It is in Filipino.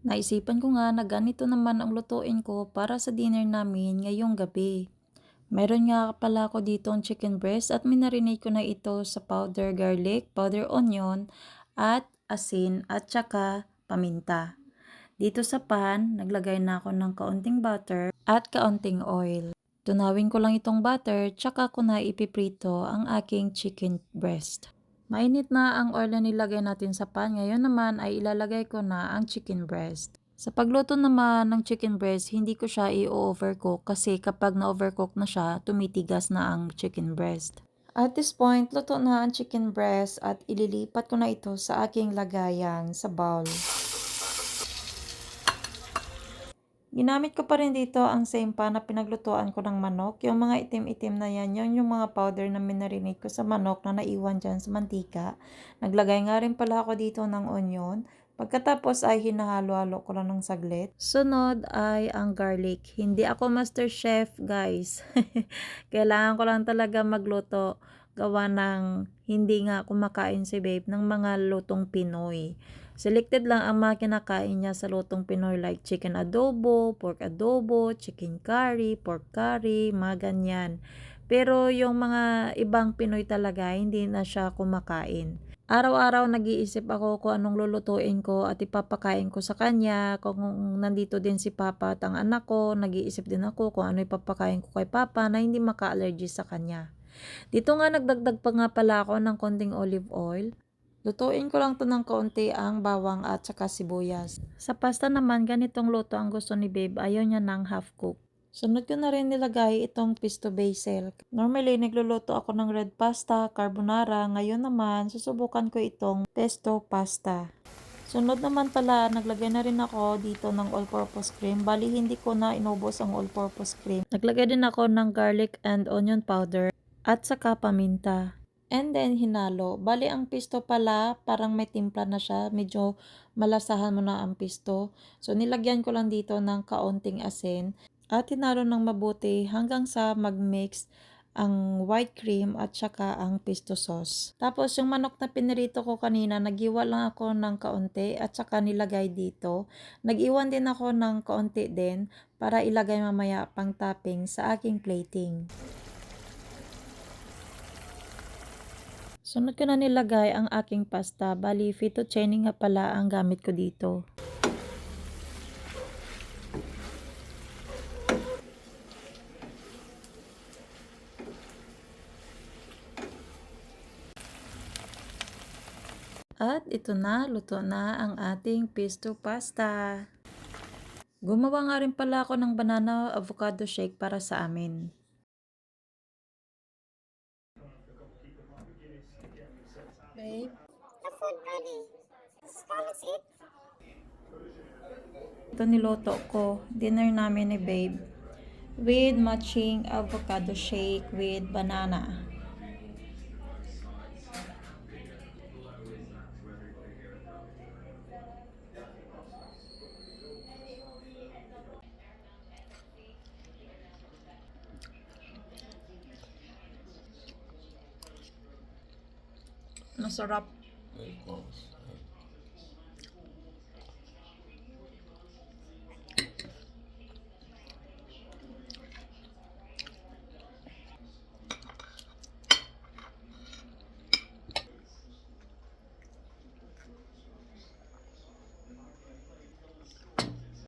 Naisipan ko nga na ganito naman ang lutuin ko para sa dinner namin ngayong gabi. Meron nga pala ako dito ang chicken breast at minarinate ko na ito sa powder garlic, powder onion, at asin at saka paminta. Dito sa pan, naglagay na ako ng kaunting butter at kaunting oil. Tunawin ko lang itong butter, tsaka ko na ipiprito ang aking chicken breast. Mainit na ang oil na nilagay natin sa pan. Ngayon naman ay ilalagay ko na ang chicken breast. Sa pagluto naman ng chicken breast, hindi ko siya i-overcook kasi kapag na-overcook na siya, tumitigas na ang chicken breast. At this point, luto na ang chicken breast at ililipat ko na ito sa aking lagayan sa bowl. Ginamit ko pa rin dito ang same pan na pinaglutuan ko ng manok. Yung mga itim-itim na yan, yun yung mga powder na minarinate ko sa manok na naiwan dyan sa mantika. Naglagay nga rin pala ako dito ng onion. Pagkatapos ay hinahalo-halo ko lang ng saglit. Sunod ay ang garlic. Hindi ako master chef, guys. Kailangan ko lang talaga magluto. Gawa ng hindi nga kumakain si babe ng mga lutong Pinoy. Selected lang ang mga kinakain niya sa lutong Pinoy like chicken adobo, pork adobo, chicken curry, pork curry, mga ganyan. Pero yung mga ibang Pinoy talaga, hindi na siya kumakain. Araw-araw nag-iisip ako kung anong lulutuin ko at ipapakain ko sa kanya. Kung nandito din si Papa at ang anak ko, nag-iisip din ako kung ano ipapakain ko kay Papa na hindi maka-allergy sa kanya. Dito nga nagdagdag pa nga pala ako ng konting olive oil. Lutuin ko lang to ng kaunti ang bawang at saka sibuyas. Sa pasta naman, ganitong luto ang gusto ni babe. Ayaw niya ng half cook. Sunod ko na rin nilagay itong pesto basil. Normally, nagluluto ako ng red pasta, carbonara. Ngayon naman, susubukan ko itong pesto pasta. Sunod naman pala, naglagay na rin ako dito ng all-purpose cream. Bali, hindi ko na inubos ang all-purpose cream. Naglagay din ako ng garlic and onion powder at saka paminta. And then, hinalo. Bali, ang pisto pala, parang may timpla na siya. Medyo malasahan mo na ang pisto. So, nilagyan ko lang dito ng kaunting asin. At hinalo ng mabuti hanggang sa mag-mix ang white cream at saka ang pesto sauce. Tapos, yung manok na pinirito ko kanina, nag-iwan lang ako ng kaunti at saka nilagay dito. Nag-iwan din ako ng kaunti din para ilagay mamaya pang topping sa aking plating. Sunod ko na nilagay ang aking pasta. Bali, fettuccine nga pala ang gamit ko dito. At ito na, luto na ang ating pesto pasta. Gumawa nga rin pala ako ng banana avocado shake para sa amin. Babe, The food ready. Come, let's eat. ito niloto ko. Dinner namin ni babe. With matching avocado shake with banana. Masarap. Very close.